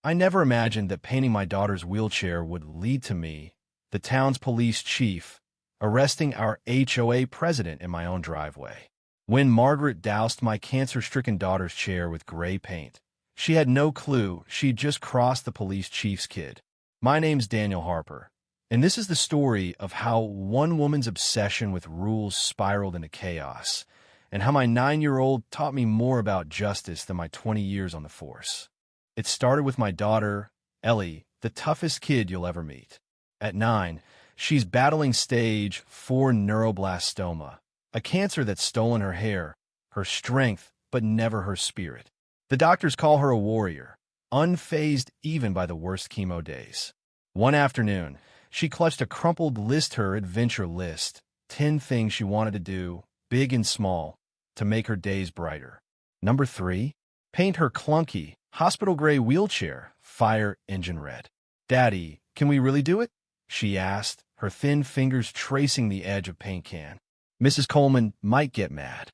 I never imagined that painting my daughter's wheelchair would lead to me, the town's police chief, arresting our HOA president in my own driveway. When Margaret doused my cancer-stricken daughter's chair with gray paint, she had no clue she'd just crossed the police chief's kid. My name's Daniel Harper, and this is the story of how one woman's obsession with rules spiraled into chaos, and how my 9-year-old taught me more about justice than my 20 years on the force. It started with my daughter, Ellie, the toughest kid you'll ever meet. At 9, she's battling stage 4 neuroblastoma, a cancer that's stolen her hair, her strength, but never her spirit. The doctors call her a warrior, unfazed even by the worst chemo days. One afternoon, she clutched a crumpled her adventure list, 10 things she wanted to do, big and small, to make her days brighter. Number 3, paint her clunky, hospital-gray wheelchair, fire engine red. "Daddy, can we really do it?" she asked, her thin fingers tracing the edge of paint can. Mrs. Coleman might get mad.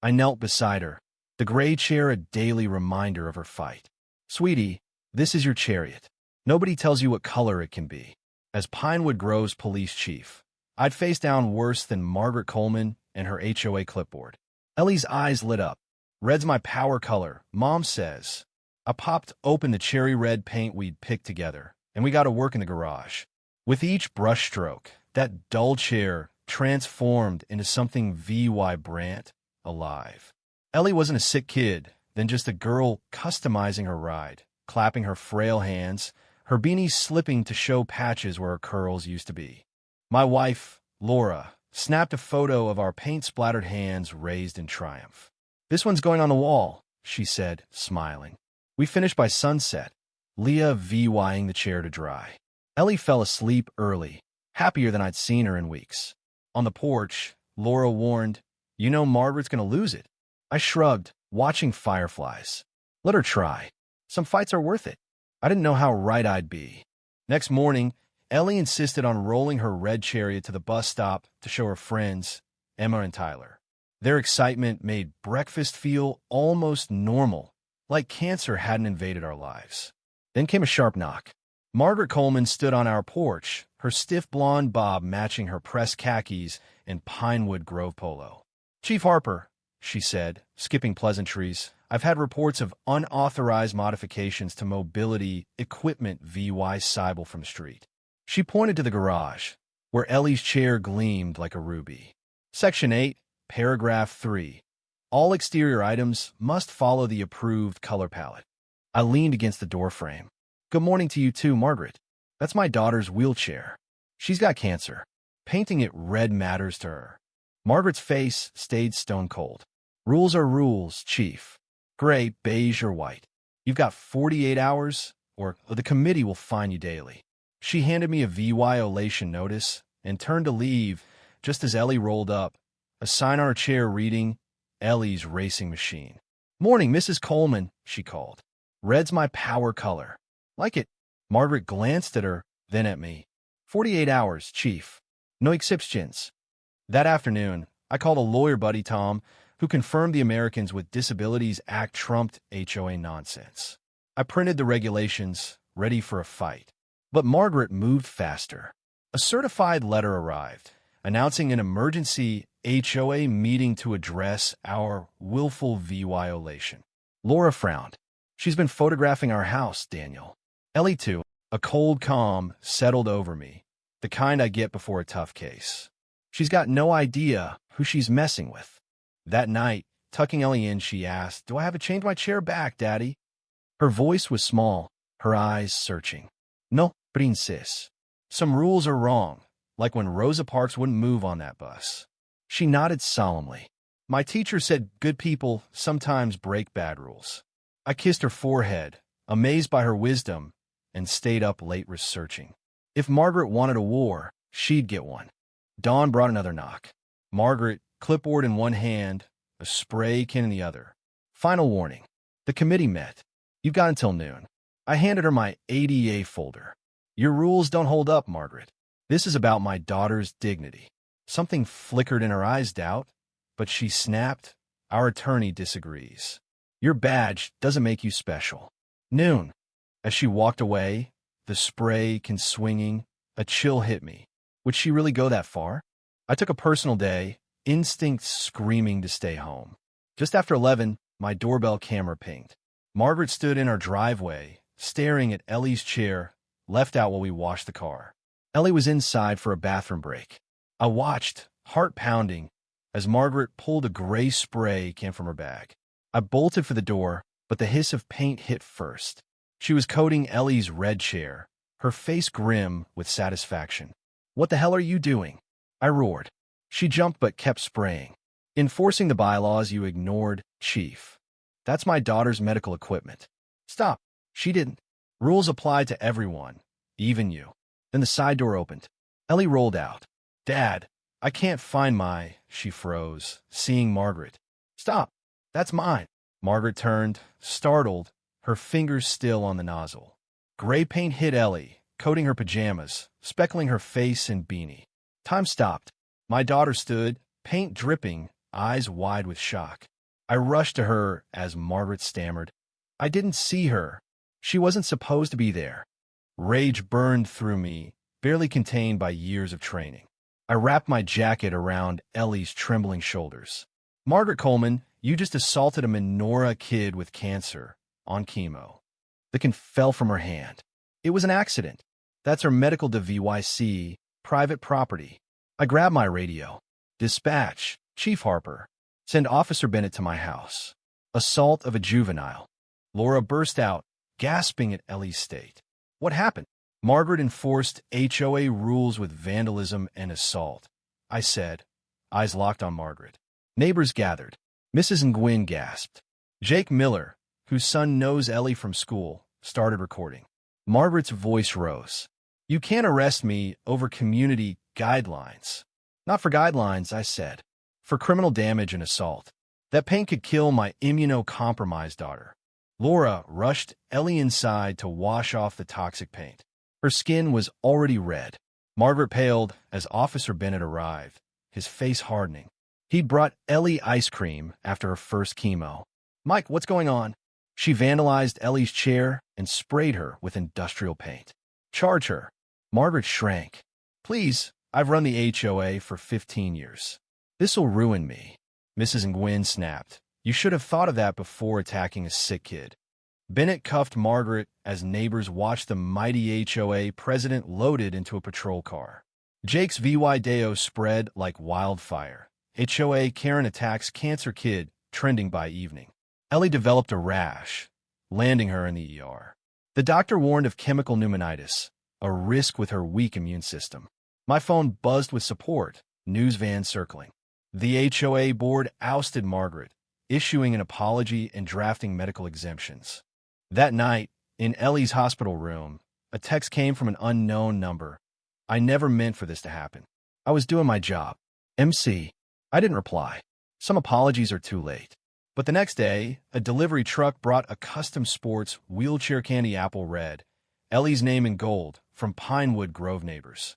I knelt beside her, the gray chair a daily reminder of her fight. "Sweetie, this is your chariot. Nobody tells you what color it can be." As Pinewood Grove's police chief, I'd face down worse than Margaret Coleman and her HOA clipboard. Ellie's eyes lit up. "Red's my power color, Mom says." I popped open the cherry red paint we'd picked together, and we got to work in the garage. With each brushstroke, that dull chair transformed into something vibrant, alive. Ellie wasn't a sick kid, then just a girl customizing her ride, clapping her frail hands, her beanie slipping to show patches where her curls used to be. My wife, Laura, snapped a photo of our paint-splattered hands raised in triumph. "This one's going on the wall," she said, smiling. We finished by sunset, Leah VYing the chair to dry. Ellie fell asleep early, happier than I'd seen her in weeks. On the porch, Laura warned, "You know Margaret's going to lose it." I shrugged, watching fireflies. Let her try. Some fights are worth it. I didn't know how right I'd be. Next morning, Ellie insisted on rolling her red chariot to the bus stop to show her friends, Emma and Tyler. Their excitement made breakfast feel almost normal, like cancer hadn't invaded our lives. Then came a sharp knock. Margaret Coleman stood on our porch, her stiff blonde bob matching her pressed khakis and Pinewood Grove polo. "Chief Harper," she said, skipping pleasantries, "I've had reports of unauthorized modifications to mobility equipment VY Seibel from street." She pointed to the garage, where Ellie's chair gleamed like a ruby. Section 8, Paragraph 3. All exterior items must follow the approved color palette. I leaned against the doorframe. "Good morning to you too, Margaret. That's my daughter's wheelchair. She's got cancer. Painting it red matters to her." Margaret's face stayed stone cold. "Rules are rules, Chief. Gray, beige, or white. You've got 48 hours, or the committee will fine you daily." She handed me a violation notice and turned to leave just as Ellie rolled up, a sign on her chair reading, "Ellie's Racing Machine." "Morning, Mrs. Coleman," she called. "Red's my power color." "Like it." Margaret glanced at her, then at me. 48 hours, Chief. No exceptions." That afternoon, I called a lawyer buddy, Tom, who confirmed the Americans with Disabilities Act trumped HOA nonsense. I printed the regulations, ready for a fight. But Margaret moved faster. A certified letter arrived, announcing an emergency HOA meeting to address our willful violation. Laura frowned. "She's been photographing our house, Daniel." Ellie, too. A cold calm settled over me, the kind I get before a tough case. "She's got no idea who she's messing with." That night, tucking Ellie in, she asked, "Do I have to change my chair back, Daddy?" Her voice was small, her eyes searching. "No, princess. Some rules are wrong, like when Rosa Parks wouldn't move on that bus." She nodded solemnly. "My teacher said good people sometimes break bad rules." I kissed her forehead, amazed by her wisdom, and stayed up late researching. If Margaret wanted a war, she'd get one. Dawn brought another knock. Margaret, clipboard in one hand, a spray can in the other. Final warning. The committee met. "You've got until noon." I handed her my ADA folder. "Your rules don't hold up, Margaret. This is about my daughter's dignity." Something flickered in her eyes, doubt, but she snapped, "Our attorney disagrees. Your badge doesn't make you special." Noon. As she walked away, the spray can swinging, a chill hit me. Would she really go that far? I took a personal day, instinct screaming to stay home. Just after 11, my doorbell camera pinged. Margaret stood in our driveway, staring at Ellie's chair, left out while we washed the car. Ellie was inside for a bathroom break. I watched, heart pounding, as Margaret pulled a gray spray can from her bag. I bolted for the door, but the hiss of paint hit first. She was coating Ellie's red chair, her face grim with satisfaction. "What the hell are you doing?" I roared. She jumped but kept spraying. "Enforcing the bylaws you ignored, Chief. That's my daughter's medical equipment." "Stop." She didn't. "Rules apply to everyone, even you." Then the side door opened. Ellie rolled out. "Dad, I can't find my—" She froze, seeing Margaret. "Stop. That's mine." Margaret turned, startled, her fingers still on the nozzle. Gray paint hit Ellie, coating her pajamas, speckling her face and beanie. Time stopped. My daughter stood, paint dripping, eyes wide with shock. I rushed to her as Margaret stammered. "I didn't see her. She wasn't supposed to be there." Rage burned through me, barely contained by years of training. I wrapped my jacket around Ellie's trembling shoulders. "Margaret Coleman, you just assaulted a menorah kid with cancer, on chemo." The can fell from her hand. "It was an accident. That's her medical DVYC, private property." I grabbed my radio. "Dispatch, Chief Harper. Send Officer Bennett to my house. Assault of a juvenile." Laura burst out, gasping at Ellie's state. "What happened?" "Margaret enforced HOA rules with vandalism and assault," I said, eyes locked on Margaret. Neighbors gathered. Mrs. Nguyen gasped. Jake Miller, whose son knows Ellie from school, started recording. Margaret's voice rose. "You can't arrest me over community guidelines." "Not for guidelines," I said. "For criminal damage and assault. That paint could kill my immunocompromised daughter." Laura rushed Ellie inside to wash off the toxic paint. Her skin was already red. Margaret paled as Officer Bennett arrived, his face hardening. He'd brought Ellie ice cream after her first chemo. "Mike, what's going on?" She vandalized Ellie's chair and sprayed her with industrial paint. "Charge her." Margaret shrank. "Please, I've run the HOA for 15 years. This'll ruin me." Mrs. Nguyen snapped. "You should have thought of that before attacking a sick kid." Bennett cuffed Margaret as neighbors watched the mighty HOA president loaded into a patrol car. Jake's video spread like wildfire. HOA Karen attacks cancer kid, trending by evening. Ellie developed a rash, landing her in the ER. The doctor warned of chemical pneumonitis, a risk with her weak immune system. My phone buzzed with support, news van circling. The HOA board ousted Margaret, issuing an apology and drafting medical exemptions. That night, in Ellie's hospital room, a text came from an unknown number. "I never meant for this to happen. I was doing my job. MC." I didn't reply. Some apologies are too late. But the next day, a delivery truck brought a custom sports wheelchair candy apple red, Ellie's name in gold, from Pinewood Grove neighbors.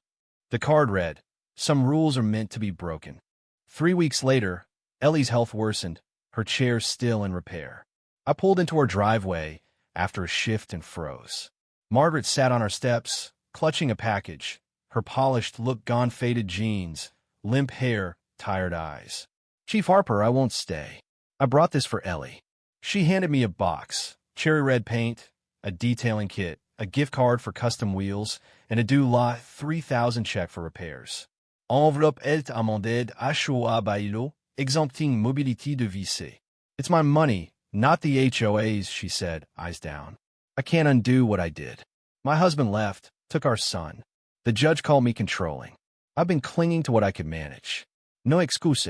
The card read, "Some rules are meant to be broken." 3 weeks later, Ellie's health worsened, her chair still in repair. I pulled into our driveway after a shift and froze. Margaret sat on our steps, clutching a package, her polished look gone, faded jeans, limp hair, tired eyes. "Chief Harper, I won't stay. I brought this for Ellie." She handed me a box, cherry red paint, a detailing kit, a gift card for custom wheels, and a due 3,000 check for repairs. "Enveloppe est amendée HOA bailo, exempting mobility de vice." "It's my money, not the HOA's," she said, eyes down. "I can't undo what I did. My husband left, took our son. The judge called me controlling. I've been clinging to what I could manage. No excuse."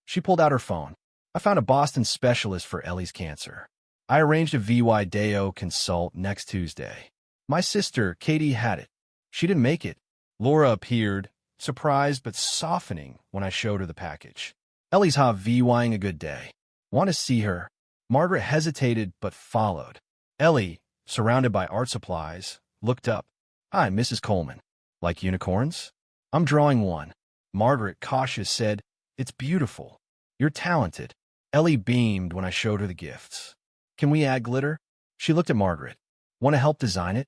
She pulled out her phone. "I found a Boston specialist for Ellie's cancer. I arranged a video consult next Tuesday. My sister, Katie, had it. She didn't make it." Laura appeared, surprised but softening when I showed her the package. "Ellie's VYing a good day. Want to see her?" Margaret hesitated but followed. Ellie, surrounded by art supplies, looked up. "Hi, Mrs. Coleman. Like unicorns?" "I'm drawing one." Margaret, cautious, said, "It's beautiful. You're talented." Ellie beamed when I showed her the gifts. "Can we add glitter?" She looked at Margaret. Want to help design it?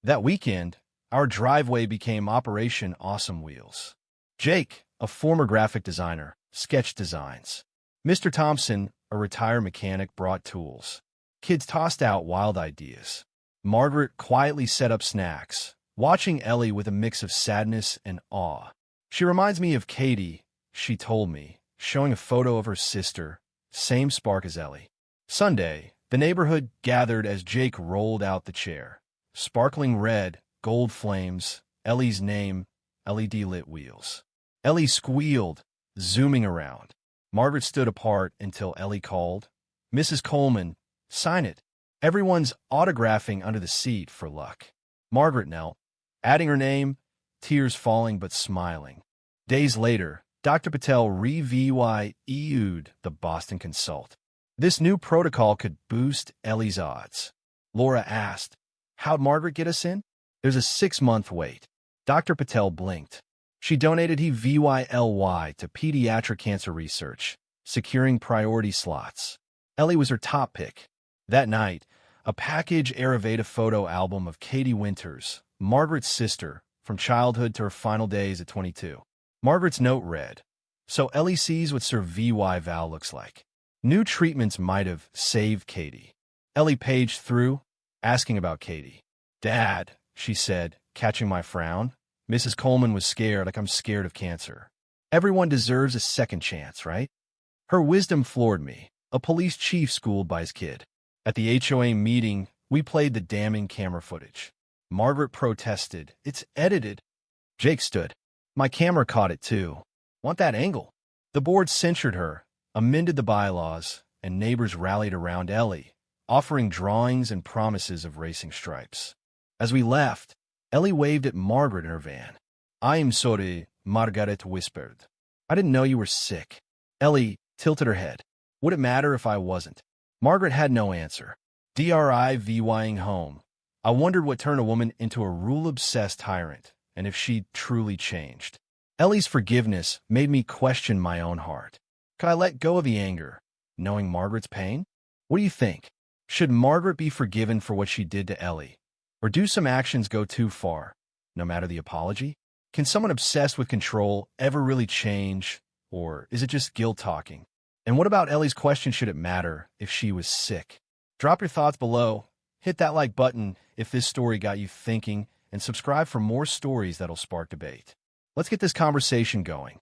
That weekend, our driveway became Operation Awesome Wheels. Jake, a former graphic designer, sketched designs. Mr. Thompson, a retired mechanic, brought tools. Kids tossed out wild ideas. Margaret quietly set up snacks, watching Ellie with a mix of sadness and awe. She reminds me of Katie, she told me, showing a photo of her sister, same spark as Ellie. Sunday, the neighborhood gathered as Jake rolled out the chair. Sparkling red, gold flames, Ellie's name, LED-lit wheels. Ellie squealed, zooming around. Margaret stood apart until Ellie called, "Mrs. Coleman, sign it." Everyone's autographing under the seat for luck. Margaret knelt, adding her name, tears falling but smiling. Days later, Dr. Patel reviewed the Boston Consult. This new protocol could boost Ellie's odds. Laura asked, "How'd Margaret get us in?" "There's a 6-month wait." Dr. Patel blinked. She donated HVYLY to pediatric cancer research, securing priority slots. Ellie was her top pick. That night, a package Ayurveda photo album of Katie Winters, Margaret's sister, from childhood to her final days at 22. Margaret's note read, "So Ellie sees what Sir VY Val looks like. New treatments might have saved Katie." Ellie paged through, asking about Katie. "Dad," she said, catching my frown. Mrs. Coleman was scared like I'm scared of cancer. Everyone deserves a second chance, right? Her wisdom floored me, a police chief schooled by his kid. At the HOA meeting, we played the damning camera footage. Margaret protested, "It's edited." Jake stood. "My camera caught it too. Want that angle?" The board censured her, amended the bylaws, and neighbors rallied around Ellie, offering drawings and promises of racing stripes. As we left, Ellie waved at Margaret in her van. "I'm sorry," Margaret whispered. "I didn't know you were sick." Ellie tilted her head. "Would it matter if I wasn't?" Margaret had no answer. Driving home, I wondered what turned a woman into a rule-obsessed tyrant, and if she'd truly changed. Ellie's forgiveness made me question my own heart. Could I let go of the anger, knowing Margaret's pain? What do you think? Should Margaret be forgiven for what she did to Ellie? Or do some actions go too far, no matter the apology? Can someone obsessed with control ever really change, or is it just guilt talking? And what about Ellie's question, should it matter if she was sick? Drop your thoughts below, hit that like button if this story got you thinking, and subscribe for more stories that'll spark debate. Let's get this conversation going.